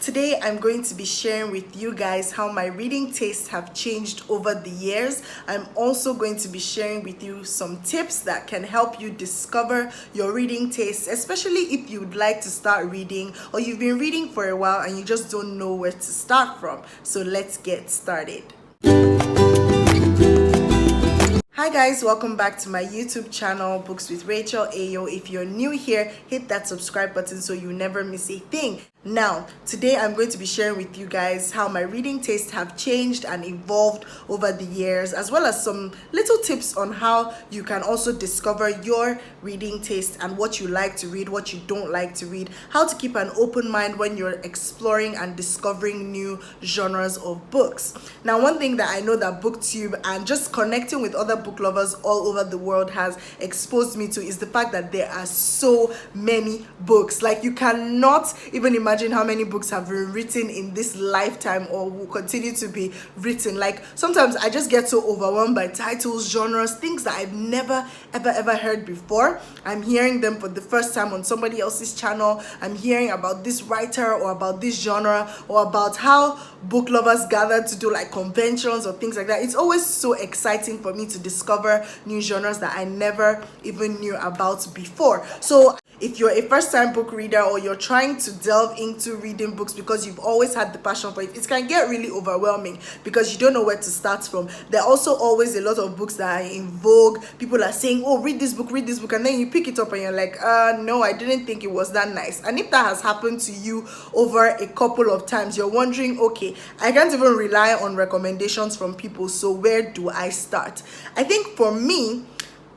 Today I'm going to be sharing with you guys how my reading tastes have changed over the years. I'm also going to be sharing with you some tips that can help you discover your reading tastes, especially if you'd like to start reading or you've been reading for a while and you just don't know where to start from. So let's get started. Hi guys, welcome back to my YouTube channel, Books with Rachel Ayo. If you're new here, hit that subscribe button so you never miss a thing. Now, today I'm going to be sharing with you guys how my reading tastes have changed and evolved over the years, as well as some little tips on how you can also discover your reading taste and what you like to read, what you don't like to read, how to keep an open mind when you're exploring and discovering new genres of books. Now, one thing that I know that BookTube and just connecting with other book lovers all over the world has exposed me to is the fact that there are so many books. Like, you cannot even imagine how many books have been written in this lifetime or will continue to be written. Like, sometimes I just get so overwhelmed by titles, genres, things that I've never ever heard before. I'm hearing them for the first time on somebody else's channel. I'm hearing about this writer or about this genre or about how book lovers gather to do like conventions or things like that. It's always so exciting for me to discover new genres that I never even knew about before. So if you're a first-time book reader or you're trying to delve into reading books because you've always had the passion for it, it can get really overwhelming because you don't know where to start from. There are also always a lot of books that are in vogue. People are saying, oh, read this book, and then you pick it up and you're like, no, I didn't think it was that nice. And if that has happened to you over a couple of times, you're wondering, okay, I can't even rely on recommendations from people, so where do I start? I think for me,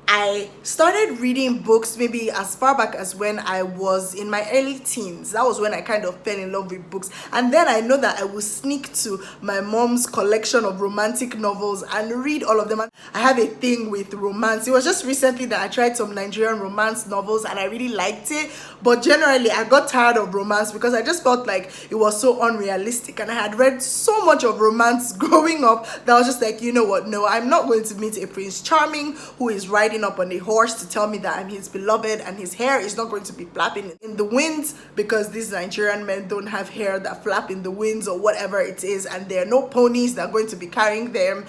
I started reading books maybe as far back as when I was in my early teens. That was when I kind of fell in love with books. And then I know that I would sneak to my mom's collection of romantic novels and read all of them. I have a thing with romance. It was just recently that I tried some Nigerian romance novels and I really liked it. But generally, I got tired of romance because I just felt like it was so unrealistic. And I had read so much of romance growing up that I was just like, you know what? No, I'm not going to meet a Prince Charming who is riding up on a horse to tell me that I'm his beloved and his hair is not going to be flapping in the winds, because these Nigerian men don't have hair that flap in the winds or whatever it is, and there are no ponies that are going to be carrying them.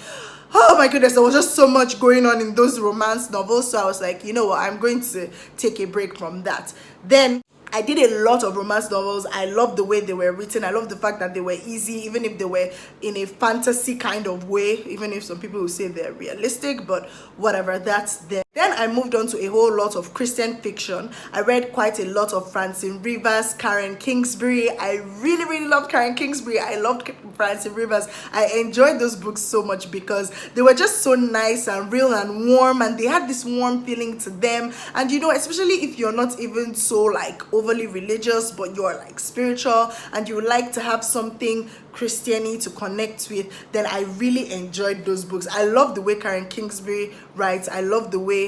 Oh my goodness, there was just so much going on in those romance novels. So I was like, you know what, I'm going to take a break from that. Then I did a lot of romance novels. I loved the way they were written. I loved the fact that they were easy, even if they were in a fantasy kind of way, even if some people will say they're realistic, but whatever, that's there. Then I moved on to a whole lot of Christian fiction. I read quite a lot of Francine Rivers, Karen Kingsbury. I really loved Karen Kingsbury. I loved Francine Rivers. I enjoyed those books so much because they were just so nice and real and warm, and they had this warm feeling to them. And you know, especially if you're not even so like overly religious, but you're like spiritual and you like to have something Christiany to connect with, then I really enjoyed those books. I love the way Karen Kingsbury writes. I love the way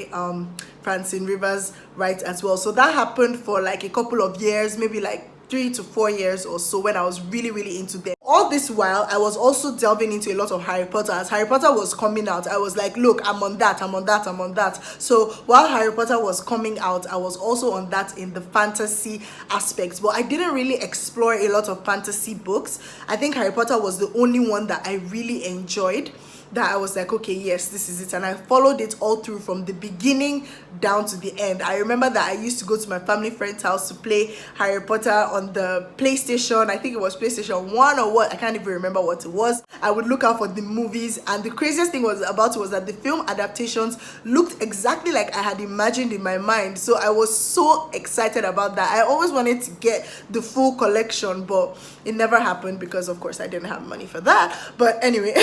Francine Rivers writes as well. So that happened for like a couple of years, maybe like 3 to 4 years or so, when I was really into them. All this while, I was also delving into a lot of Harry Potter. As Harry Potter was coming out, I was like, look, I'm on that. So while Harry Potter was coming out, I was also on that in the fantasy aspect. But I didn't really explore a lot of fantasy books. I think Harry Potter was the only one that I really enjoyed, that I was like, okay, yes, this is it. And I followed it all through from the beginning down to the end. I remember that I used to go to my family friend's house to play Harry Potter on the PlayStation. I think it was PlayStation 1 or what, I can't even remember what it was. I would look out for the movies, and the craziest thing was that the film adaptations looked exactly like I had imagined in my mind. So I was so excited about that. I always wanted to get the full collection, but it never happened because of course I didn't have money for that. But anyway,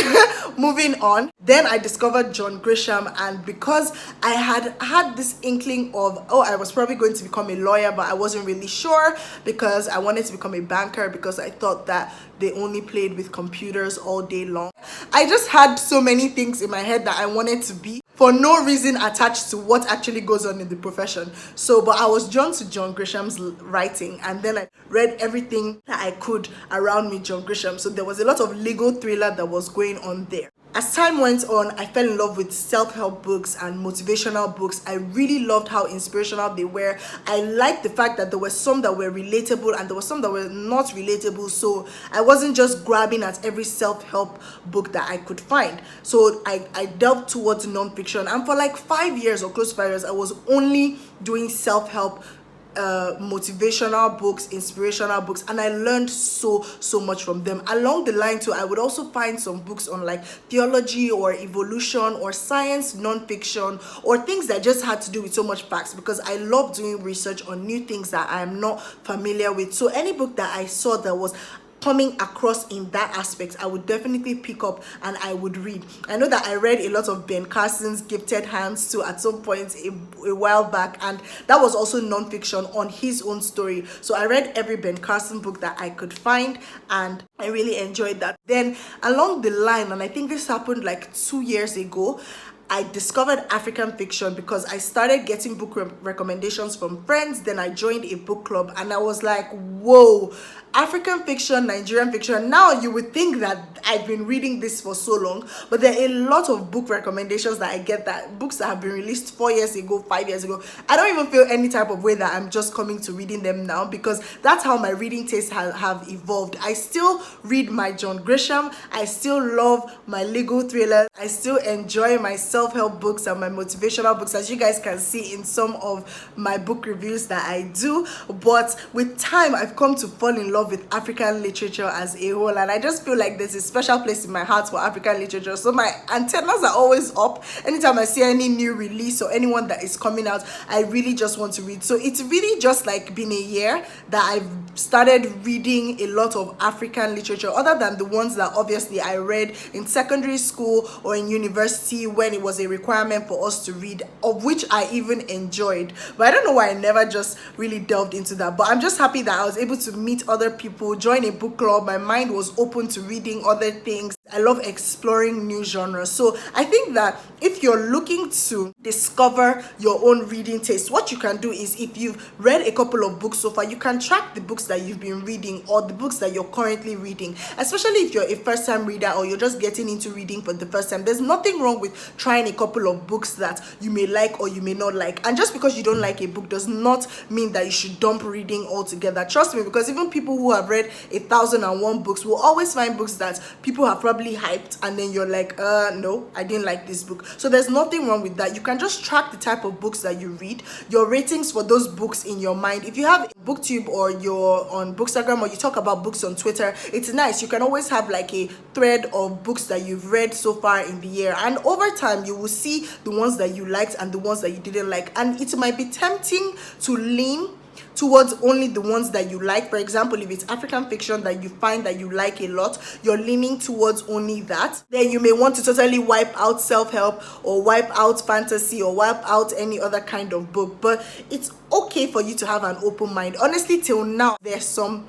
moving on. Then I discovered John Grisham, and because I had this inkling of, oh, I was probably going to become a lawyer, but I wasn't really sure because I wanted to become a banker because I thought that they only played with computers all day long. I just had so many things in my head that I wanted to be, for no reason attached to what actually goes on in the profession. So, but I was drawn to John Grisham's writing, and then I read everything that I could around me, John Grisham. So there was a lot of legal thriller that was going on there. as time went on, I fell in love with self-help books and motivational books. I really loved how inspirational they were. I liked the fact that there were some that were relatable and there were some that were not relatable. So I wasn't just grabbing at every self-help book that I could find. So I delved towards non-fiction. And for like 5 years or close to 5 years, I was only doing self-help motivational books, inspirational books, and I learned so much from them. Along the line too, I would also find some books on like theology or evolution or science, non-fiction, or things that just had to do with so much facts, because I love doing research on new things that I am not familiar with. So any book that I saw that was coming across in that aspect, I would definitely pick up and I would read. I know that I read a lot of Ben Carson's Gifted Hands too at some point a while back, and that was also non-fiction on his own story. So I read every Ben Carson book that I could find and I really enjoyed that. Then along the line, and I think this happened like 2 years ago, I discovered African fiction because I started getting book recommendations from friends. Then I joined a book club and I was like, whoa, African fiction, Nigerian fiction. Now you would think that I've been reading this for so long, but there are a lot of book recommendations that I get, that books that have been released 4 years ago, 5 years ago. I don't even feel any type of way that I'm just coming to reading them now, because that's how my reading tastes have evolved. I still read my John Grisham. I still love my legal thrillers. I still enjoy my self-help books and my motivational books, as you guys can see in some of my book reviews that I do. But with time, I've come to fall in love with African literature as a whole, and I just feel like there's a special place in my heart for African literature. So my antennas are always up anytime I see any new release or anyone that is coming out. I really just want to read. So it's really just like been a year that I've started reading a lot of African literature, other than the ones that obviously I read in secondary school or in university when it was a requirement for us to read, of which I even enjoyed. But I don't know why I never just really delved into that. But I'm just happy that I was able to meet other people, join a book club. My mind was open to reading other things. I love exploring new genres. So I think that if you're looking to discover your own reading taste, what you can do is, if you've read a couple of books so far, you can track the books that you've been reading or the books that you're currently reading, especially if you're a first-time reader or you're just getting into reading for the first time. There's nothing wrong with trying a couple of books that you may like or you may not like. And just because you don't like a book does not mean that you should dump reading altogether. Trust me, because even people who have read 1,001 books will always find books that people have probably hyped and then you're like, no, I didn't like this book. So there's nothing wrong with that. You can just track the type of books that you read, your ratings for those books in your mind. If you have BookTube or you're on Bookstagram or you talk about books on Twitter, it's nice. You can always have like a thread of books that you've read so far in the year, and over time you will see the ones that you liked and the ones that you didn't like, and it might be tempting to lean towards only the ones that you like. For example, if it's African fiction that you find that you like a lot, you're leaning towards only that, then you may want to totally wipe out self-help or wipe out fantasy or wipe out any other kind of book. But it's okay for you to have an open mind. Honestly, till now, there's some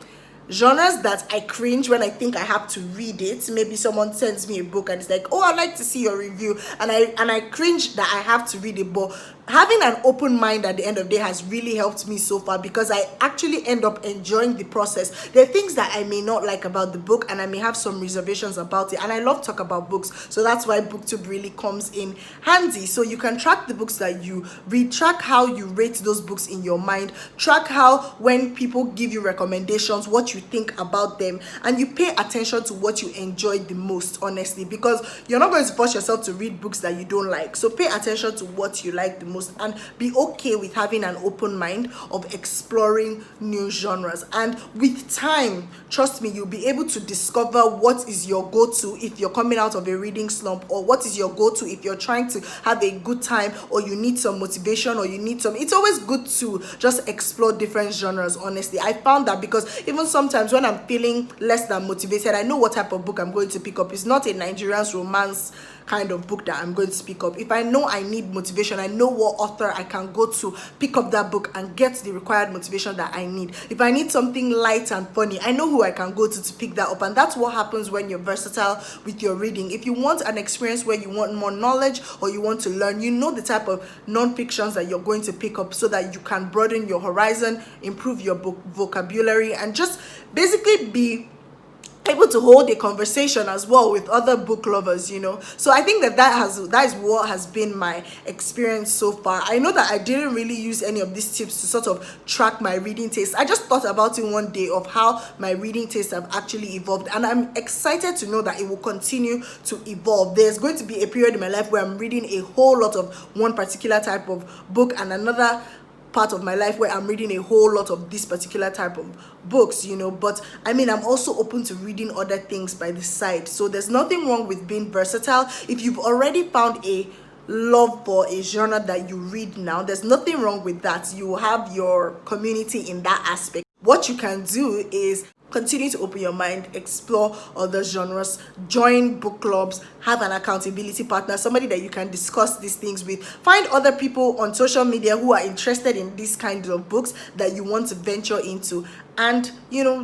genres that I cringe when I think I have to read it. Maybe someone sends me a book and it's like, oh, I'd like to see your review, and I cringe that I have to read it. But having an open mind at the end of the day has really helped me so far, because I actually end up enjoying the process. There are things that I may not like about the book and I may have some reservations about it, and I love to talk about books, so that's why BookTube really comes in handy. So you can track the books that you read, track how you rate those books in your mind, track how, when people give you recommendations, what you think about them, and you pay attention to what you enjoy the most, honestly, because you're not going to force yourself to read books that you don't like. So pay attention to what you like the most and be okay with having an open mind of exploring new genres. And with time, trust me, you'll be able to discover what is your go-to if you're coming out of a reading slump, or what is your go-to if you're trying to have a good time or you need some motivation or you need some. It's always good to just explore different genres, honestly. I found that, because even sometimes when I'm feeling less than motivated, I know what type of book I'm going to pick up. It's not a Nigerian's romance kind of book that I'm going to pick up. If I know I need motivation, I know what author I can go to pick up that book and get the required motivation that I need. If I need something light and funny, I know who I can go to pick that up. And that's what happens when you're versatile with your reading. If you want an experience where you want more knowledge or you want to learn, you know the type of non-fictions that you're going to pick up, so that you can broaden your horizon, improve your book vocabulary, and just basically be able to hold a conversation as well with other book lovers, so I think that is what has been my experience so far. I know that I didn't really use any of these tips to sort of track my reading taste. I just thought about it one day of how my reading tastes have actually evolved, and I'm excited to know that it will continue to evolve. There's going to be a period in my life where I'm reading a whole lot of one particular type of book, and another part of my life where I'm reading a whole lot of this particular type of books, but I mean, I'm also open to reading other things by the side. So there's nothing wrong with being versatile. If you've already found a love for a genre that you read now, there's nothing wrong with that. You have your community in that aspect. What you can do is continue to open your mind, explore other genres, join book clubs, have an accountability partner, somebody that you can discuss these things with. Find other people on social media who are interested in these kinds of books that you want to venture into, and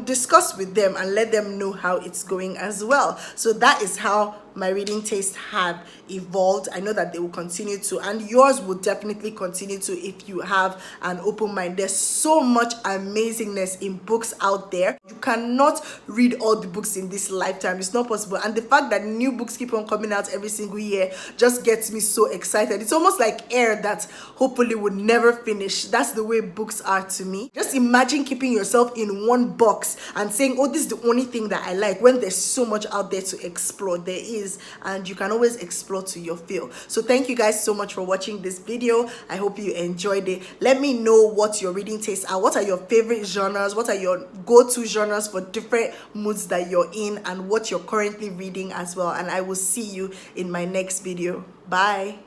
discuss with them and let them know how it's going as well. So that is how my reading taste have evolved. I know that they will continue to, and yours will definitely continue to if you have an open mind. There's so much amazingness in books out there. You cannot read all the books in this lifetime. It's not possible. And the fact that new books keep on coming out every single year just gets me so excited. It's almost like air that hopefully would never finish. That's the way books are to me. Just imagine keeping yourself in one box and saying, oh, this is the only thing that I like, when there's so much out there to explore. There is, and you can always explore to your feel. So thank you guys so much for watching this video. I hope you enjoyed it. Let me know what your reading tastes are. What are your favorite genres? What are your go-to genres for different moods that you're in, and what you're currently reading as well. And I will see you in my next video. Bye.